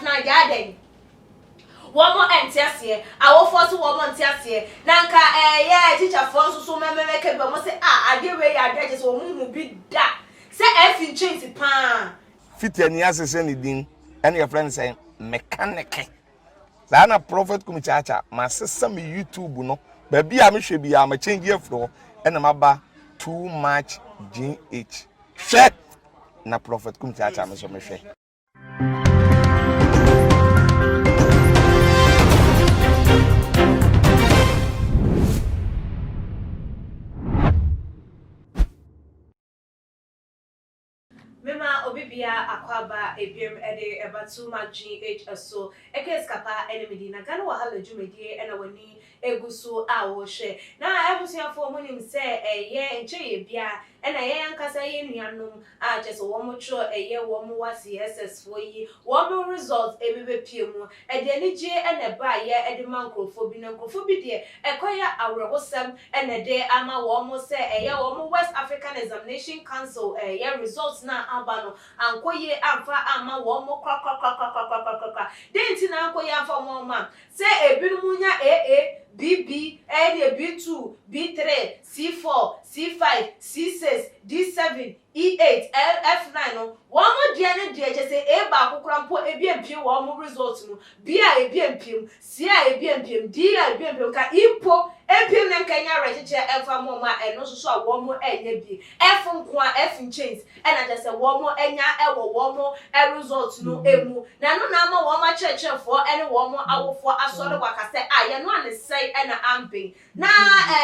F9 garden. One more entiasie, I will force woman tiasie. Nanka, yeah, teacher for so make a say, I give away your judges will be that. Say, F in change pan. Fit any as anything, and your friends say, mechanic. Zana prophet kumichacha, my sister me YouTube, no, baby, I should be a change your floor, and I'm about too much GH. Share na prophet kumichacha, Miss Omishe. Mema obibia akwaba ebiem ede ebatu ma GH aso ekeskapa enemidi na gana wahala jumedie ena wani eguso a wo hwe na ebusuafo munim se eye nche bia ena ye ankasa ye nuanom a chese wo mo tro eye wo mo wasi SS fo yi wo mo result ebebepie mu ede ni je ena ba ye ede mankrofo bi na nkrofo bi de ekoya awrehosem ena de ama wo mo se eye wo mo West African Examination Council ye results na abano ankoye amfa ama wo mo kra denti na ankoye amfa mo ma se ebinu nya AA BB B2 B3 C4 C5 C6 D7 E8 F9 no wo mo de ne de je se e ba kokora mpo ebiempie wo mo results mu B a ebiempiem C a ebiempiem D a ebiempiem ka impo empiem na nkanya recheche efa mo ma eno so a wo mo enya bi F nkoa F chains ena je se wo mo enya ewo wo mo results no emu na no na ma wo ma chechefo ene wo mo awofo asore kwakase a ye no ane sei ena ambe na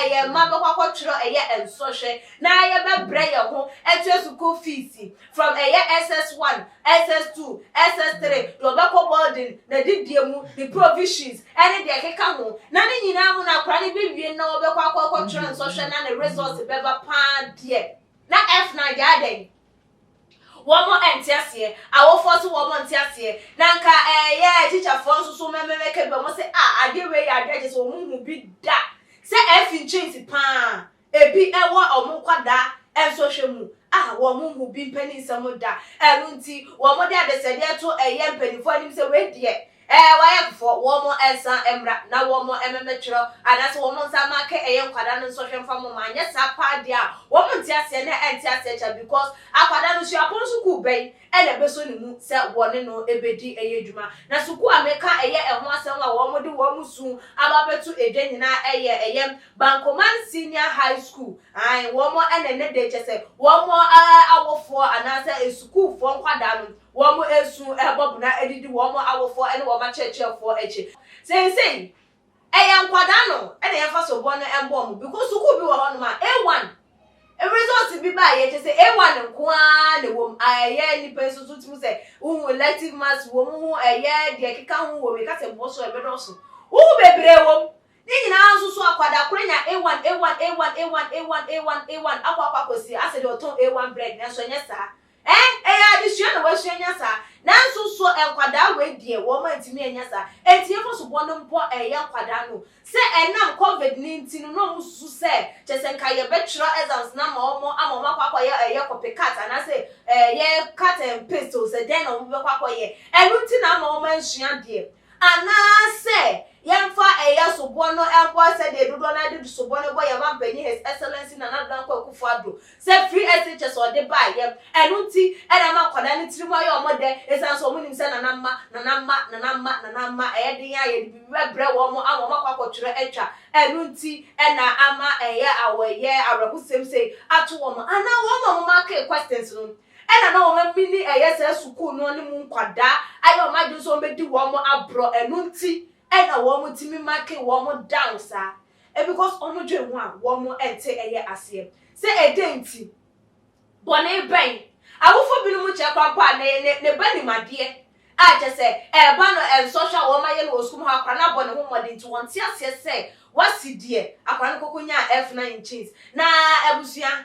ye ma be kwakotro eye ensohwe na ye be bre ye ho etu school fees from SS1 SS2 SS3 do be ko boarding na didiemu the provisions ene de keka ho na ne nyina mu na kwra ne biwie na wo be kwakotro ensohwe na ne results be ba pa de na F9 garden one more entiasie awo force one more entiasie nanka yeah teacher for so make be mo say ade we ya ade so mu bi da say F in change pan ebi ewo omo kwada enso hwemu wo mu bi mpani nsam da enunti wo mo de adesede to eye mpanifo anim say we de why for one more ensa emra na one more emmetro and so one more sama ke eye nkwada no so hwemfa mo ma anya sapa dia wo mo ntiase na entiase cha because akwada no so apon suku ben ele beso ni mu se wone no ebedi eye dwuma na suku ameka eye eho asem a wo mo de wo mu su ababetu edwa nyina eye Bankoman Senior High School ai wo mo enene de chese wo mo awofo anasa esukuu fo nkwada no wo mo esu ebobu na edidi wo mo awofo ene wo ma chechefo eche sei nkwada no ene yefa so bo no embo mo because sukuu bi wo ho no ma A1 result bi ba ye chese A1 nko a ne wo aye ni penso so timu se wo elective maths wo mo eye de keka ho wo me ka se bo so ebedo so wo bebre wo ni na asusu akwada kurenya A1 akwa kosi ase de oton A1 bread na so nya sa addition na wasu nya sa na asusu enkwada we die wo ma ntimi enya sa etie fo so bo no mpo enkwada no se enam COVID-19 no musu se chese nka ye betro exams na ma omo amoma kwakwa ye copycat na se ye cut and paste o se den no be kwakwa ye enunti na ma omo nsua de ana se yemfa sobo no empo se de dodo na de sobo no boy yama bani his excellency na dan kwa Akufo-Addo se free SHS o de ba ye enunti ena ma kwada ni tirimo aye omode esan so munim se na namma de ya ye bi bre wo mo amoma kwakotwere etwa enunti ena ama awoye awrehusem se atu wo mo ana wo mo ma ke questions no ena na wo ma mini se school no ni mu nkwada ayo ma ju so medi wo mo abro enunti ena wo mo timi make wo mo down sa because omo dwe ho a wo mo ente ase se edenti bone ben awofo binu mu che kwampa ne bani made a je se ba no social wo ma ye no oskum ha akra na bone ho mode nti won ti ase se wasidie akra no kokonya F9 chains na abusua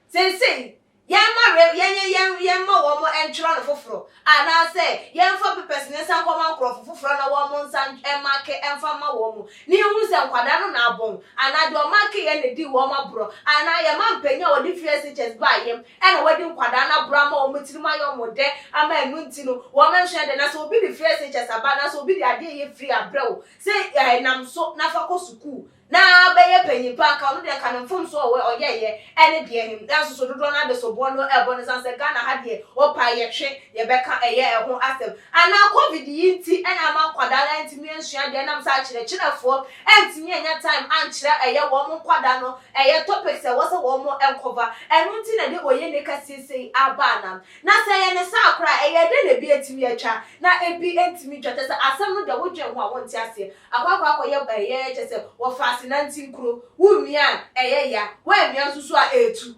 sei Yamma woman and tron fofro. And I say, Yam for pepes and common crop for a woman's and market and farmer woman. News and quadano na bon. And I do a market and a deal woman bro. And I am man penny or differences by him. And a wedding quadana bramo or mutilmayo mode. A man muntino. Woman shed and us will be the first as a banner will be the idea free a bro. Say, I am so nafako suku. Na be ye penny pa ka no de kan fom so we oyeye ene de him dan so dodo na de so bono e bono san se Ghana ha de o pa ye hwe ye be ka eye e ho asem ana covid yinti ena ma kwadala ntimi ensua de nam sa kire kirefo entimi enya time ankire eye wo mo kwada no eye topics e wo se wo mo encover enu nti na de oye ne ka sisi abana na se ye ne sa akra eye de na bi etimi atwa na ebi entimi twete se asem no de wo dwen ho a wonti ase akwa ye ba ye chese wo fa 19 kro wumia ya wa mia susu a etu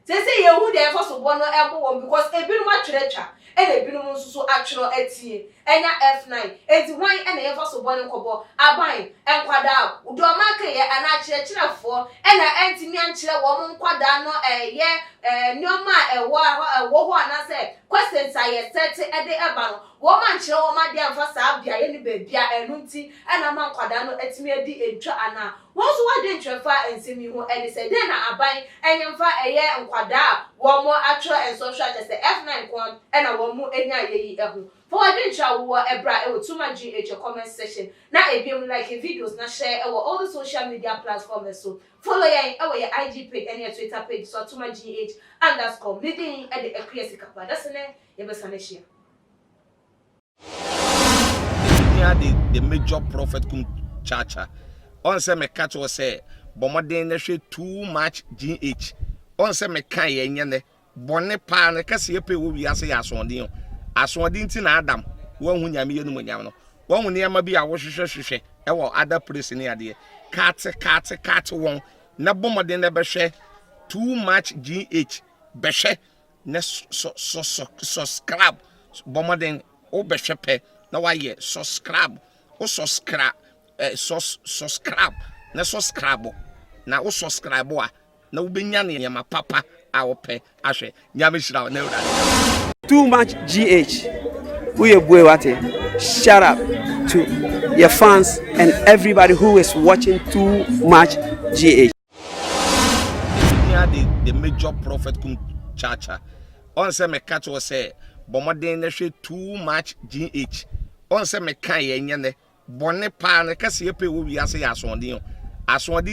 say ye hu dey for so bono ebo because ebinu ma twerechwa and ebinu susu atwero atie enya F9 enti wan ena ye for so bono nkobo aban enkwada udo maka ye ana kirefo ena enti mi ankire wo mo nkwada no nyoma ewo ho ana say questions aye set ede eba no wo man kire wo ma de amfa sa bia ye ni bebia enu nti ena man kwada no etimi edi etwa ana wonso wa de ntwefa ensemi ho ene say den na aban enyemfa eye nkwada wo mo atwero en social just F9 kon ena wo mo enya yeyi ehu for the child wo ebra e wo tuma GH comment section na ebiem like videos na share e wo all the social media platforms so follow yen e wo your IG page and your Twitter page so tuma GH_ leading e de ekriesi kapa that's ne ye be sane share the major prophet kum chacha on say me catch was say bomoden na hwe too much GH on say me kan ye nyene bone pa na kase ye pe wo wiase ya asonde asonde ti na adam wo hu nyame ye no nyam no wo hu ne ma bi a wo hwehwehwehwe e wo other place ne ade kat won na bomoden na be hwe too much GH be hwe na subscribe bomoden o be hwe pe na wa ye subscribe o subscribe subscribe na subscribe na o subscribe a na wo benya ne ma papa a wo pe ahwe nyame shira na ura too much GH we boy wate shout out to your fans and everybody who is watching too much GH the major prophet kum chacha on say me catch was say bomoden na hwe too much GH on say me kan ye nyene bone pa na kase ye pe wo wiase ya asonde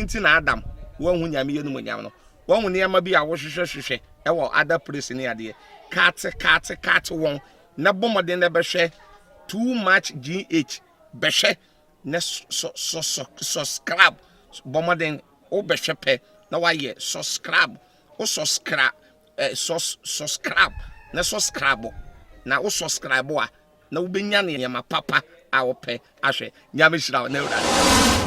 nti na adam wo hu nyame ye no nyam no wo hu ne ma bi a wo hwehwehwehwe e wo other place ne ade kat won na bomoden na be hwe too much GH be hwe na subscribe bomoden o be hwe pe na wa ye subscribe o subscribe na subscribe na o subscribe a na wo benya ne ma papa a wo pe ahwe nyame shira na ura